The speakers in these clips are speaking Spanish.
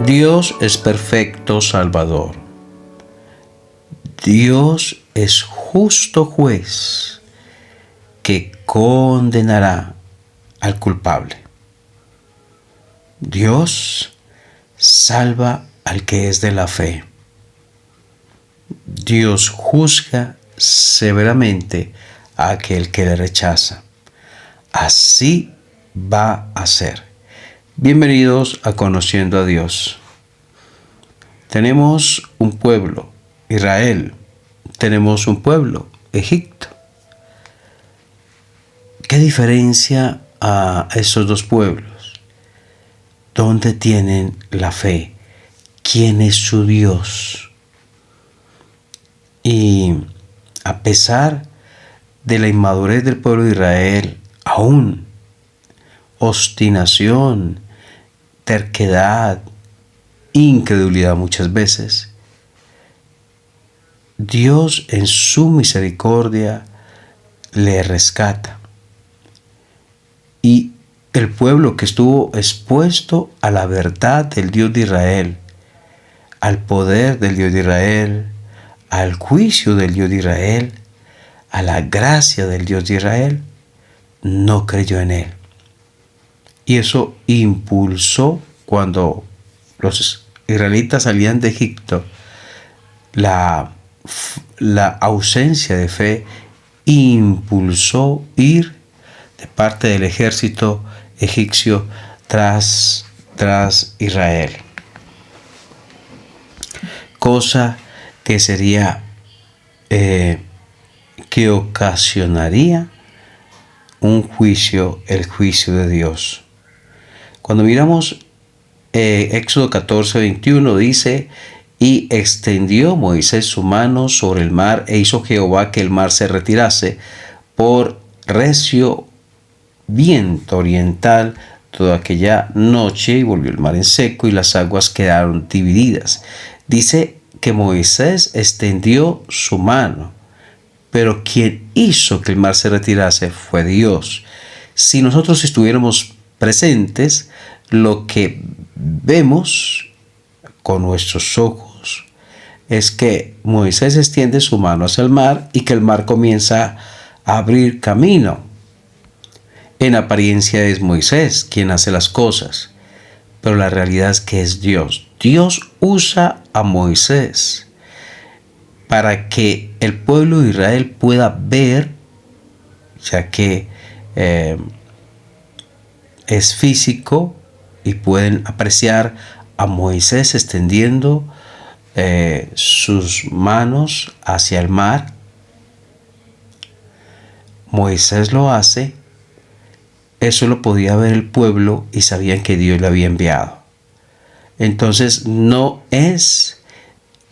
Dios es perfecto Salvador. Dios es justo juez que condenará al culpable. Dios salva al que es de la fe. Dios juzga severamente a aquel que le rechaza. Así va a ser. Bienvenidos a Conociendo a Dios. Tenemos un pueblo, Israel. Tenemos un pueblo, Egipto. ¿Qué diferencia a esos dos pueblos? ¿Dónde tienen la fe? ¿Quién es su Dios? Y a pesar de la inmadurez del pueblo de Israel, aún obstinación, terquedad, incredulidad muchas veces, Dios en su misericordia le rescata. Y el pueblo que estuvo expuesto a la verdad del Dios de Israel, al poder del Dios de Israel, al juicio del Dios de Israel, a la gracia del Dios de Israel, no creyó en él. Y eso impulsó, cuando los israelitas salían de Egipto, la ausencia de fe impulsó ir de parte del ejército egipcio tras Israel. Cosa que sería, que ocasionaría un juicio, el juicio de Dios. Cuando miramos Éxodo 14, 21 dice: y extendió Moisés su mano sobre el mar, e hizo Jehová que el mar se retirase por recio viento oriental toda aquella noche, y volvió el mar en seco, y las aguas quedaron divididas. Dice que Moisés extendió su mano, pero quien hizo que el mar se retirase fue Dios. Si nosotros estuviéramos presentes, lo que vemos con nuestros ojos es que Moisés extiende su mano hacia el mar y que el mar comienza a abrir camino. En apariencia es Moisés quien hace las cosas, pero la realidad es que es Dios. Dios usa a Moisés para que el pueblo de Israel pueda ver, ya que es físico, y pueden apreciar a Moisés extendiendo sus manos hacia el mar. Moisés lo hace. Eso lo podía ver el pueblo y sabían que Dios le había enviado. Entonces no es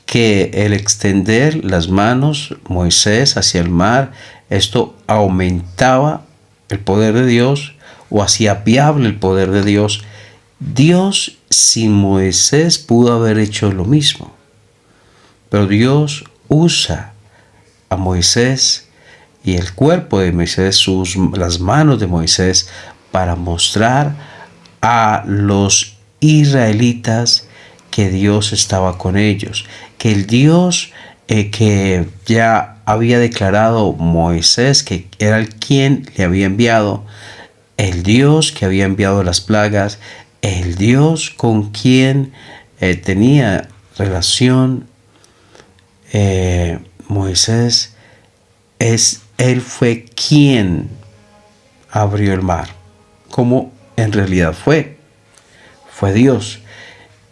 que el extender las manos Moisés hacia el mar, esto aumentaba el poder de Dios o hacía viable el poder de Dios. Dios sin Moisés pudo haber hecho lo mismo. Pero Dios usa a Moisés y el cuerpo de Moisés, las manos de Moisés, para mostrar a los israelitas que Dios estaba con ellos, que el Dios que ya había declarado Moisés que era el quien le había enviado, el Dios que había enviado las plagas, el Dios con quien tenía relación Moisés, él fue quien abrió el mar, como en realidad fue Dios.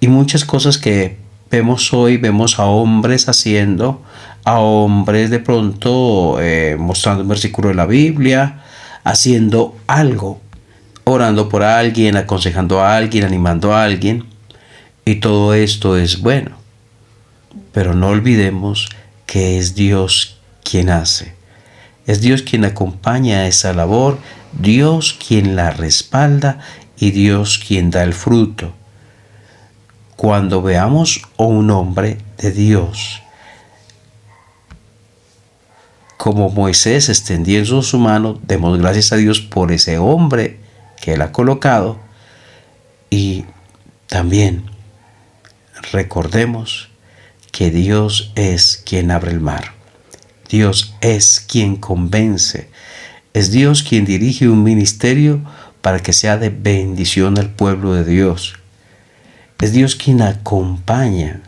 Y muchas cosas que vemos hoy, vemos a hombres haciendo, a hombres de pronto mostrando un versículo de la Biblia, haciendo algo, orando por alguien, aconsejando a alguien, animando a alguien, y todo esto es bueno. Pero no olvidemos que es Dios quien hace. Es Dios quien acompaña esa labor, Dios quien la respalda y Dios quien da el fruto. Cuando veamos a un hombre de Dios como Moisés extendiendo su mano, demos gracias a Dios por ese hombre que Él ha colocado. Y también recordemos que Dios es quien abre el mar. Dios es quien convence. Es Dios quien dirige un ministerio para que sea de bendición al pueblo de Dios. Es Dios quien acompaña.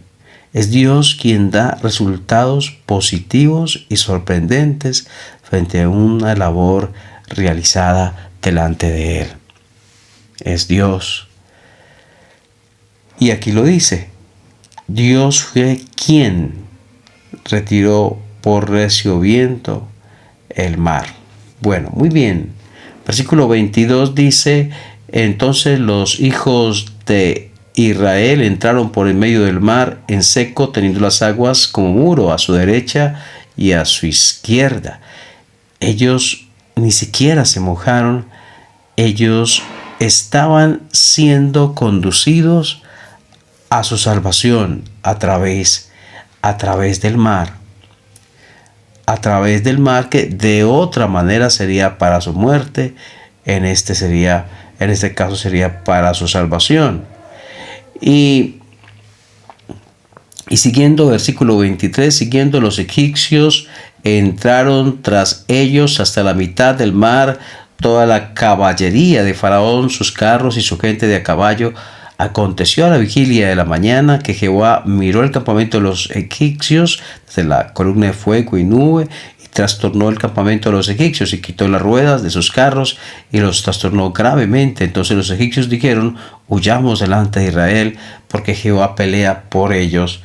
Es Dios quien da resultados positivos y sorprendentes frente a una labor realizada delante de Él. Es Dios. Y aquí lo dice. Dios fue quien retiró por recio viento el mar. Bueno, muy bien. Versículo 22 dice, entonces los hijos de Israel entraron por el medio del mar en seco, teniendo las aguas como muro a su derecha y a su izquierda. Ellos ni siquiera se mojaron. Ellos estaban siendo conducidos a su salvación a través del mar. A través del mar que de otra manera sería para su muerte, en este caso sería para su salvación. Y siguiendo versículo 23, siguiendo los egipcios entraron tras ellos hasta la mitad del mar, toda la caballería de Faraón, sus carros y su gente de a caballo. Aconteció a la vigilia de la mañana que Jehová miró el campamento de los egipcios desde la columna de fuego y nube y trastornó el campamento de los egipcios y quitó las ruedas de sus carros y los trastornó gravemente. Entonces los egipcios dijeron, huyamos delante de Israel porque Jehová pelea por ellos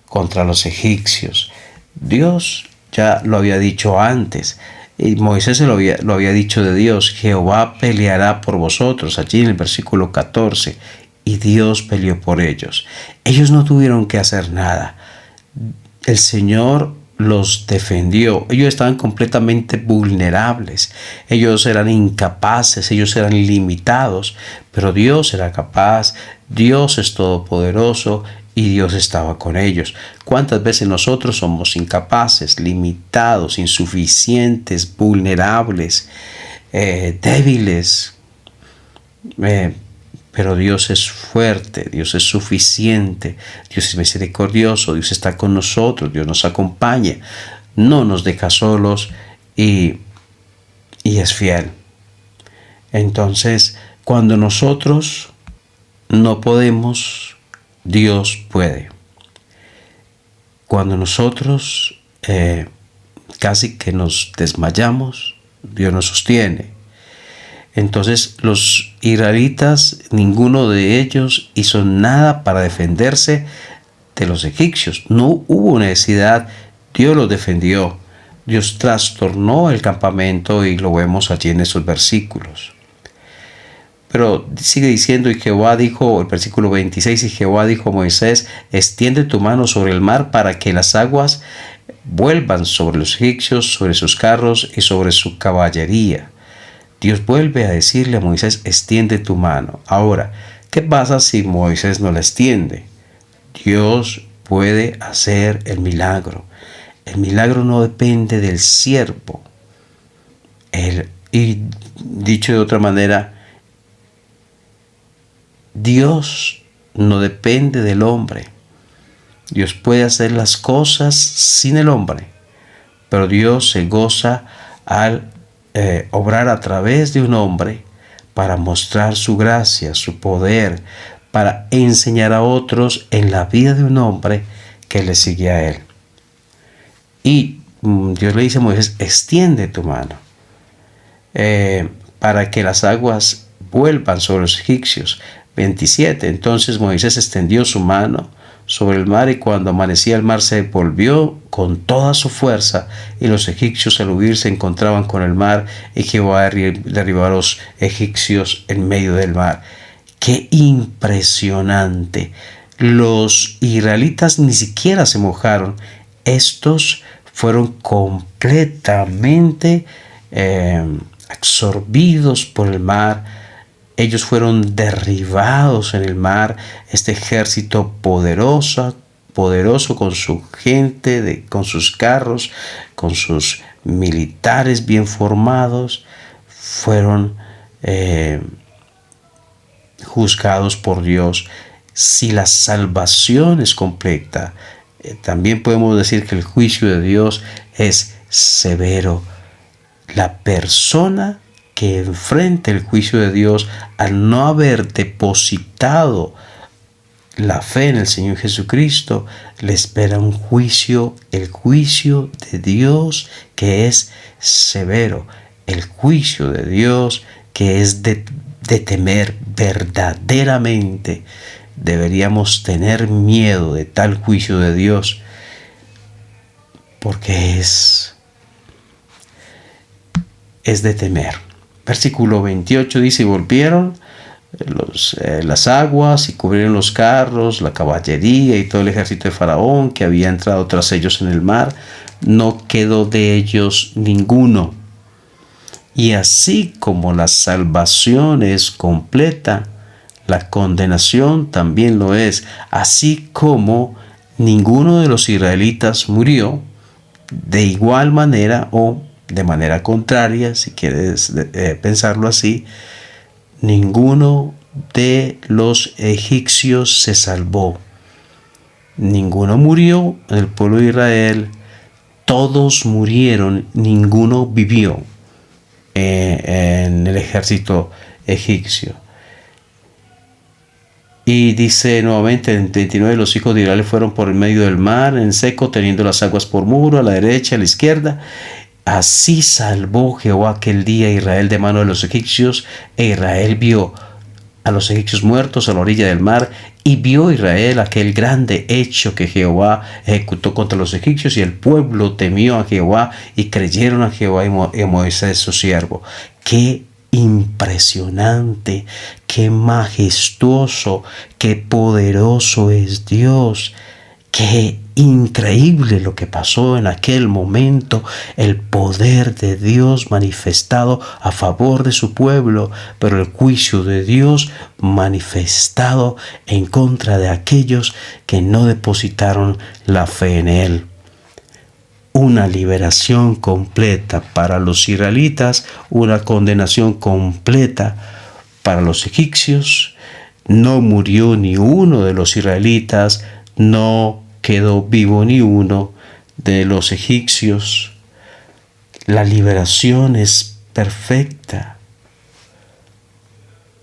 contra los egipcios. Dios ya lo había dicho antes. Y Moisés lo había dicho de Dios, Jehová peleará por vosotros, allí en el versículo 14. Y Dios peleó por ellos. Ellos no tuvieron que hacer nada. El Señor los defendió. Ellos estaban completamente vulnerables. Ellos eran incapaces, ellos eran limitados. Pero Dios era capaz, Dios es todopoderoso y Dios estaba con ellos. ¿Cuántas veces nosotros somos incapaces, limitados, insuficientes, vulnerables, débiles? Pero Dios es fuerte, Dios es suficiente, Dios es misericordioso, Dios está con nosotros, Dios nos acompaña, no nos deja solos y es fiel. Entonces, cuando nosotros no podemos, Dios puede. Cuando nosotros casi que nos desmayamos, Dios nos sostiene. Entonces los israelitas, ninguno de ellos hizo nada para defenderse de los egipcios. No hubo necesidad, Dios los defendió. Dios trastornó el campamento y lo vemos allí en esos versículos. Pero sigue diciendo, y Jehová dijo, el versículo 26, y Jehová dijo a Moisés, extiende tu mano sobre el mar para que las aguas vuelvan sobre los egipcios, sobre sus carros y sobre su caballería. Dios vuelve a decirle a Moisés, extiende tu mano. Ahora, ¿qué pasa si Moisés no la extiende? Dios puede hacer el milagro. El milagro no depende del siervo. Y dicho de otra manera, Dios no depende del hombre. Dios puede hacer las cosas sin el hombre, pero Dios se goza al obrar a través de un hombre para mostrar su gracia, su poder, para enseñar a otros en la vida de un hombre que le sigue a él. Y Dios le dice a Moisés, extiende tu mano para que las aguas vuelvan sobre los egipcios. 27. Entonces Moisés extendió su mano sobre el mar y cuando amanecía el mar se volvió con toda su fuerza y los egipcios al huir se encontraban con el mar y Jehová derribó a los egipcios en medio del mar. ¡Qué impresionante! Los israelitas ni siquiera se mojaron. Estos fueron completamente absorbidos por el mar. Ellos fueron derribados en el mar. Este ejército poderoso con su gente, con sus carros, con sus militares bien formados, fueron juzgados por Dios si la salvación es completa, también podemos decir que el juicio de Dios es severo. La persona que enfrenta el juicio de Dios al no haber depositado la fe en el Señor Jesucristo, le espera un juicio, el juicio de Dios que es severo, el juicio de Dios que es de temer verdaderamente. Deberíamos tener miedo de tal juicio de Dios, porque es de temer. Versículo 28 dice: y volvieron las aguas y cubrieron los carros, la caballería y todo el ejército de Faraón que había entrado tras ellos en el mar. No quedó de ellos ninguno. Y así como la salvación es completa, la condenación también lo es. Así como ninguno de los israelitas murió, de igual manera o de manera contraria, si quieres pensarlo así, ninguno de los egipcios se salvó. Ninguno murió en el pueblo de Israel. Todos murieron, ninguno vivió en el ejército egipcio. Y dice nuevamente en 29: los hijos de Israel fueron por el medio del mar en seco, teniendo las aguas por muro a la derecha y a la izquierda. Así salvó Jehová aquel día a Israel de mano de los egipcios, e Israel vio a los egipcios muertos a la orilla del mar, y vio Israel aquel grande hecho que Jehová ejecutó contra los egipcios, y el pueblo temió a Jehová y creyeron a Jehová y a Moisés su siervo. ¡Qué impresionante, qué majestuoso, qué poderoso es Dios! ¡Qué increíble lo que pasó en aquel momento! El poder de Dios manifestado a favor de su pueblo, pero el juicio de Dios manifestado en contra de aquellos que no depositaron la fe en Él. Una liberación completa para los israelitas, una condenación completa para los egipcios. No murió ni uno de los israelitas, no quedó vivo ni uno de los egipcios. La liberación es perfecta.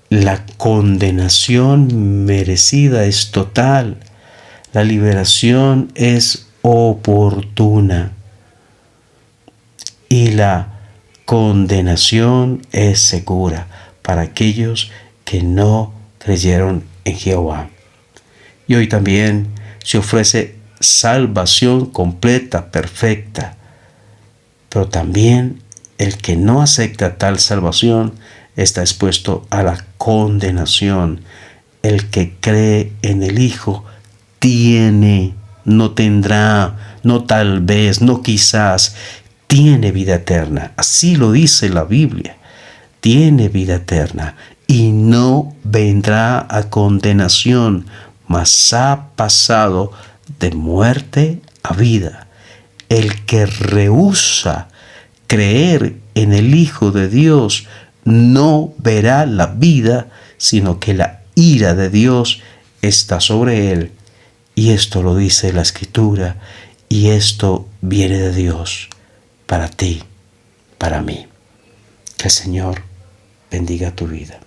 La condenación merecida es total. La liberación es oportuna. Y la condenación es segura para aquellos que no creyeron en Jehová. Y hoy también se ofrece salvación completa, perfecta. Pero también el que no acepta tal salvación está expuesto a la condenación. El que cree en el Hijo tiene, no tendrá, no tal vez, no quizás, tiene vida eterna. Así lo dice la Biblia. Tiene vida eterna y no vendrá a condenación, mas ha pasado de muerte a vida. El que rehúsa creer en el Hijo de Dios no verá la vida, sino que la ira de Dios está sobre él. Y esto lo dice la Escritura, y esto viene de Dios para ti, para mí. Que el Señor bendiga tu vida.